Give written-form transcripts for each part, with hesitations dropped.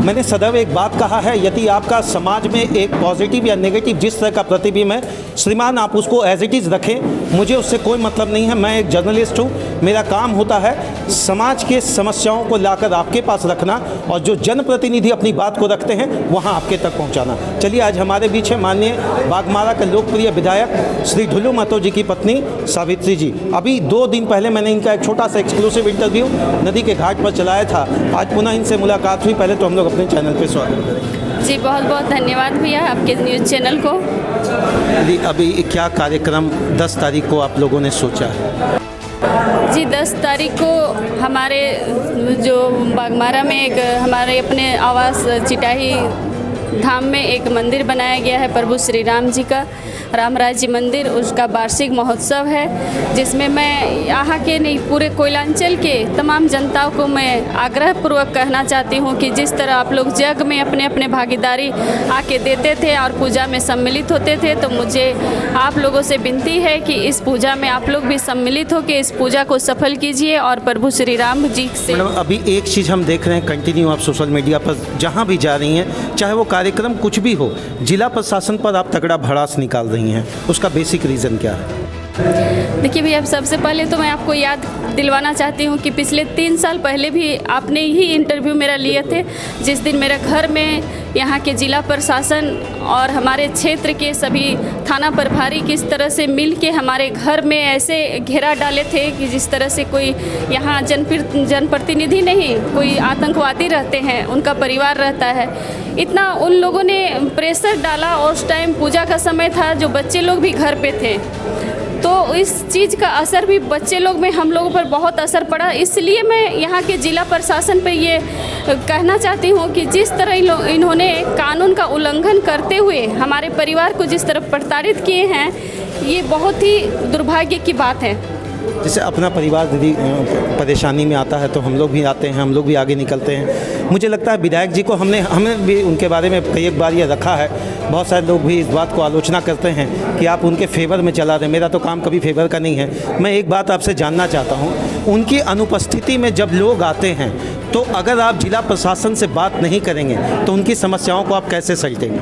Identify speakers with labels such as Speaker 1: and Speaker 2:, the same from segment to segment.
Speaker 1: मैंने सदैव एक बात कहा है, यदि आपका समाज में एक पॉजिटिव या नेगेटिव जिस तरह का प्रतिबिंब है, श्रीमान आप उसको एज इट इज़ रखें, मुझे उससे कोई मतलब नहीं है। मैं एक जर्नलिस्ट हूँ, मेरा काम होता है समाज के समस्याओं को लाकर आपके पास रखना और जो जनप्रतिनिधि अपनी बात को रखते हैं वहाँ आपके तक पहुँचाना। चलिए, आज हमारे बीच है माननीय बाघमारा के लोकप्रिय विधायक श्री ढुल्लू महतो जी की पत्नी सावित्री जी। अभी 2 दिन पहले मैंने इनका एक छोटा सा एक्सक्लूसिव इंटरव्यू नदी के घाट पर चलाया था। आज पुनः इनसे मुलाकात हुई। पहले तो हम लोग अपने चैनल पे स्वागत करें।
Speaker 2: जी, बहुत बहुत धन्यवाद भैया आपके न्यूज़ चैनल को।
Speaker 1: अभी क्या कार्यक्रम 10 तारीख को आप लोगों ने सोचा है?
Speaker 2: जी, 10 तारीख को हमारे जो बाघमारा में एक हमारे अपने आवास चिटाही धाम में एक मंदिर बनाया गया है, प्रभु श्री राम जी का रामराज जी मंदिर, उसका वार्षिक महोत्सव है, जिसमें मैं यहाँ के नहीं पूरे कोयलांचल के तमाम जनताओं को मैं आग्रहपूर्वक कहना चाहती हूँ कि जिस तरह आप लोग जग में अपने अपने भागीदारी आके देते थे और पूजा में सम्मिलित होते थे, तो मुझे आप लोगों से विनती है कि इस पूजा में आप लोग भी सम्मिलित होकर इस पूजा को सफल कीजिए और प्रभु श्री राम जी से।
Speaker 1: मैडम, अभी एक चीज़ हम देख रहे हैं कंटिन्यू, आप सोशल मीडिया पर जहाँ भी जा रही हैं, चाहे वो कार्यक्रम कुछ भी हो, जिला प्रशासन पर आप तगड़ा भड़ास निकाल रही हैं, उसका बेसिक रीज़न क्या है?
Speaker 2: देखिए भैया, सबसे पहले तो मैं आपको याद दिलवाना चाहती हूँ कि पिछले 3 साल पहले भी आपने ही इंटरव्यू मेरा लिए थे, जिस दिन मेरे घर में यहाँ के जिला प्रशासन और हमारे क्षेत्र के सभी थाना प्रभारी किस तरह से मिल के हमारे घर में ऐसे घेरा डाले थे कि जिस तरह से कोई यहाँ जनप्रतिनिधि नहीं, कोई आतंकवादी रहते हैं, उनका परिवार रहता है, इतना उन लोगों ने प्रेशर डाला। और उस टाइम पूजा का समय था, जो बच्चे लोग भी घर पे थे, तो इस चीज़ का असर भी बच्चे लोग में हम लोगों पर बहुत असर पड़ा। इसलिए मैं यहाँ के जिला प्रशासन पे ये कहना चाहती हूँ कि जिस तरह इन्होंने कानून का उल्लंघन करते हुए हमारे परिवार को जिस तरह प्रताड़ित किए हैं, ये बहुत ही दुर्भाग्य की बात है।
Speaker 1: जैसे अपना परिवार यदि परेशानी में आता है तो हम लोग भी आते हैं, हम लोग भी आगे निकलते हैं। मुझे लगता है विधायक जी को हमें भी उनके बारे में कई एक बार ये रखा है। बहुत सारे लोग भी इस बात को आलोचना करते हैं कि आप उनके फेवर में चला रहे हैं। मेरा तो काम कभी फेवर का नहीं है। मैं एक बात आपसे जानना चाहता हूँ, उनकी अनुपस्थिति में जब लोग आते हैं तो अगर आप जिला प्रशासन से बात नहीं करेंगे तो उनकी समस्याओं को आप कैसे सलटेंगे?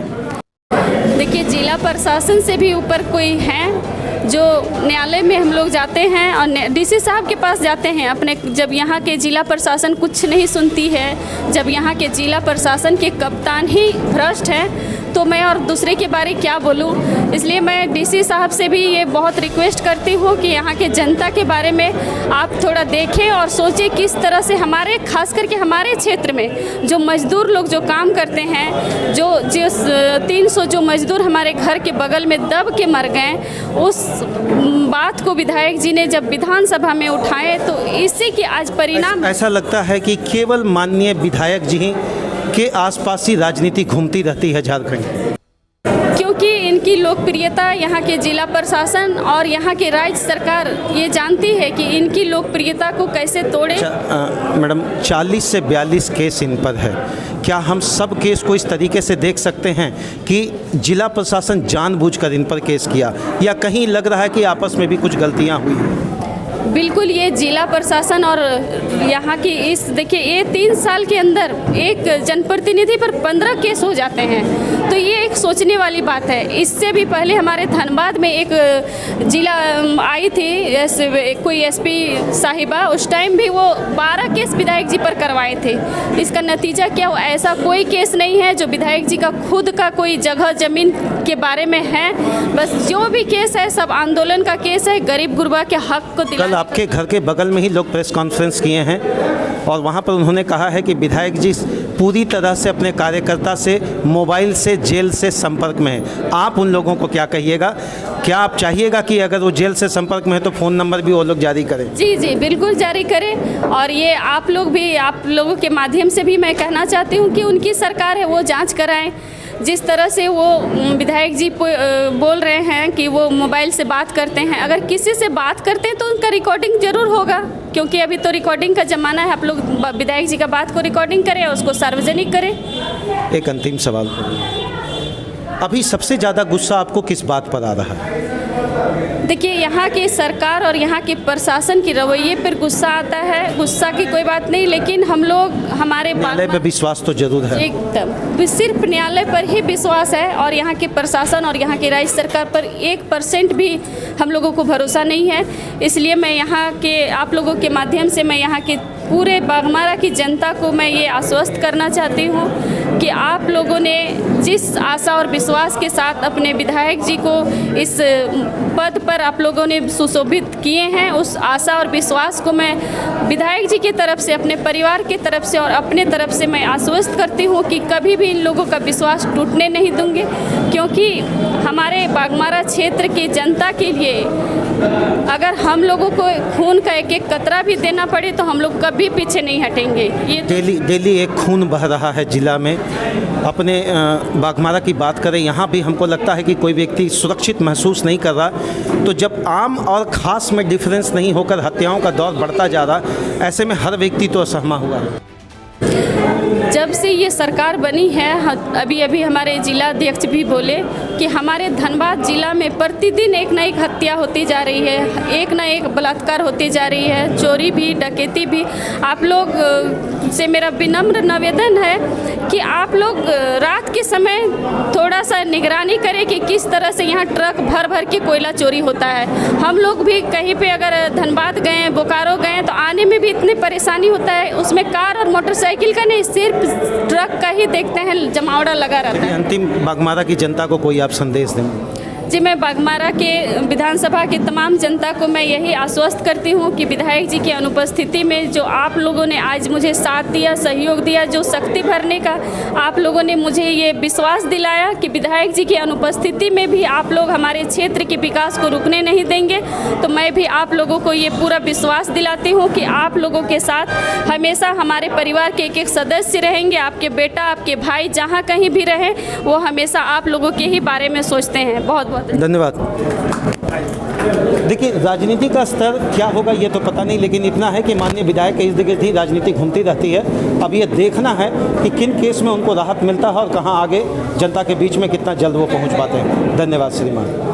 Speaker 2: देखिए, जिला प्रशासन से भी ऊपर कोई है जो न्यायालय में हम लोग जाते हैं और डीसी साहब के पास जाते हैं अपने, जब यहाँ के जिला प्रशासन कुछ नहीं सुनती है, जब यहाँ के जिला प्रशासन के कप्तान ही भ्रष्ट हैं, तो मैं और दूसरे के बारे क्या बोलूँ। इसलिए मैं डीसी साहब से भी ये बहुत रिक्वेस्ट करती हूँ कि यहाँ के जनता के बारे में आप थोड़ा देखें और सोचें किस तरह से हमारे खास करके हमारे क्षेत्र में जो मजदूर लोग जो काम करते हैं, जो 300 जो मजदूर हमारे घर के बगल में दब के मर गए, उस बात को विधायक जी ने जब विधानसभा में उठाए तो इसी के आज परिणाम।
Speaker 1: ऐसा लगता है कि केवल माननीय विधायक जी के आसपास ही राजनीति घूमती रहती है झारखंड,
Speaker 2: क्योंकि इनकी लोकप्रियता यहाँ के जिला प्रशासन और यहाँ के राज्य सरकार ये जानती है कि इनकी लोकप्रियता को कैसे तोड़े।
Speaker 1: मैडम, 40 से 42 केस इन पर है। क्या हम सब केस को इस तरीके से देख सकते हैं कि जिला प्रशासन जानबूझकर इन पर केस किया, या कहीं लग रहा है कि आपस में भी कुछ गलतियां हुई?
Speaker 2: बिल्कुल, ये जिला प्रशासन और यहाँ की देखिए, ये 3 साल के अंदर एक जनप्रतिनिधि पर 15 केस हो जाते हैं, तो ये एक सोचने वाली बात है। इससे भी पहले हमारे धनबाद में एक जिला आई थी कोई एसपी साहिबा, उस टाइम भी वो 12 केस विधायक जी पर करवाए थे। इसका नतीजा क्या हुआ? ऐसा कोई केस नहीं है जो विधायक जी का खुद का कोई जगह जमीन के बारे में है। बस जो भी केस है सब आंदोलन का केस है, गरीब गुरबा के हक को दिला।
Speaker 1: आपके घर के बगल में ही लोग प्रेस कॉन्फ्रेंस किए हैं और वहां पर उन्होंने कहा है कि विधायक जी पूरी तरह से अपने कार्यकर्ता से मोबाइल से जेल से संपर्क में है। आप उन लोगों को क्या कहिएगा? क्या आप चाहिएगा कि अगर वो जेल से संपर्क में है तो फ़ोन नंबर भी वो लोग जारी करें? जी
Speaker 2: जी, बिल्कुल जारी करें। और ये आप लोगों के माध्यम से भी मैं कहना चाहती हूँ कि उनकी सरकार है, वो जाँच कराएँ। जिस तरह से वो विधायक जी बोल रहे हैं कि वो मोबाइल से बात करते हैं, अगर किसी से बात करते हैं तो उनका रिकॉर्डिंग ज़रूर होगा, क्योंकि अभी तो रिकॉर्डिंग का ज़माना है। आप लोग विधायक जी का बात को रिकॉर्डिंग करें, उसको सार्वजनिक करें।
Speaker 1: एक अंतिम सवाल, अभी सबसे ज़्यादा गुस्सा आपको किस बात पर आ रहा है?
Speaker 2: देखिए, यहाँ की सरकार और यहाँ के प्रशासन की रवैये पर गुस्सा आता है। गुस्सा की कोई बात नहीं, लेकिन हम लोग हमारे
Speaker 1: न्यायालय पे विश्वास तो जरूर है।
Speaker 2: एकदम सिर्फ न्यायालय पर ही विश्वास है और यहाँ के प्रशासन और यहाँ की राज्य सरकार पर 1% भी हम लोगों को भरोसा नहीं है। इसलिए मैं यहाँ के आप लोगों के माध्यम से मैं यहाँ के पूरे बाघमारा की जनता को मैं ये आश्वस्त करना चाहती हूँ कि आप लोगों ने जिस आशा और विश्वास के साथ अपने विधायक जी को इस पद पर आप लोगों ने सुशोभित किए हैं, उस आशा और विश्वास को मैं विधायक जी की तरफ से, अपने परिवार की तरफ से और अपने तरफ से मैं आश्वस्त करती हूँ कि कभी भी इन लोगों का विश्वास टूटने नहीं दूंगे, क्योंकि हमारे बाघमारा क्षेत्र की जनता के लिए अगर हम लोगों को खून का एक एक कतरा भी देना पड़े तो हम लोग कभी पीछे नहीं हटेंगे। ये
Speaker 1: डेली एक खून बह रहा है जिला में। अपने बाघमारा की बात करें, यहाँ भी हमको लगता है कि कोई व्यक्ति सुरक्षित महसूस नहीं कर रहा। तो जब आम और ख़ास में डिफरेंस नहीं होकर हत्याओं का दौर बढ़ता जा रहा, ऐसे में हर व्यक्ति तो असहमा हुआ है।
Speaker 2: जब से ये सरकार बनी है, अभी अभी हमारे जिला अध्यक्ष भी बोले कि हमारे धनबाद जिला में प्रतिदिन एक न एक हत्या होती जा रही है, एक न एक बलात्कार होती जा रही है, चोरी भी, डकैती भी। आप लोग से मेरा विनम्र निवेदन है कि आप लोग रात के समय थोड़ा सा निगरानी करें कि किस तरह से यहाँ ट्रक भर भर के कोयला चोरी होता है। हम लोग भी कहीं पे अगर धनबाद गए, बोकारो गए तो आने में भी इतनी परेशानी होता है, उसमें कार और मोटरसाइकिल का नहीं, सिर्फ ट्रक का ही देखते हैं जमावड़ा लगा रहता है।
Speaker 1: अंतिम बाघमारा की जनता को कोई आप संदेश दें?
Speaker 2: जी, मैं बाघमारा के विधानसभा की तमाम जनता को मैं यही आश्वस्त करती हूँ कि विधायक जी की अनुपस्थिति में जो आप लोगों ने आज मुझे साथ दिया, सहयोग दिया, जो शक्ति भरने का आप लोगों ने मुझे ये विश्वास दिलाया कि विधायक जी की अनुपस्थिति में भी आप लोग हमारे क्षेत्र के विकास को रुकने नहीं देंगे, तो मैं भी आप लोगों को ये पूरा विश्वास दिलाती हूँ कि आप लोगों के साथ हमेशा हमारे परिवार के एक एक सदस्य रहेंगे। आपके बेटा, आपके भाई जहाँ कहीं भी रहें, वो हमेशा आप लोगों के ही बारे में सोचते हैं। बहुत बहुत
Speaker 1: धन्यवाद। देखिए, राजनीति का स्तर क्या होगा ये तो पता नहीं, लेकिन इतना है कि माननीय विधायक के इस जगह थी राजनीति घूमती रहती है। अब ये देखना है कि किन केस में उनको राहत मिलता है और कहाँ आगे जनता के बीच में कितना जल्द वो पहुंच पाते हैं। धन्यवाद श्रीमान।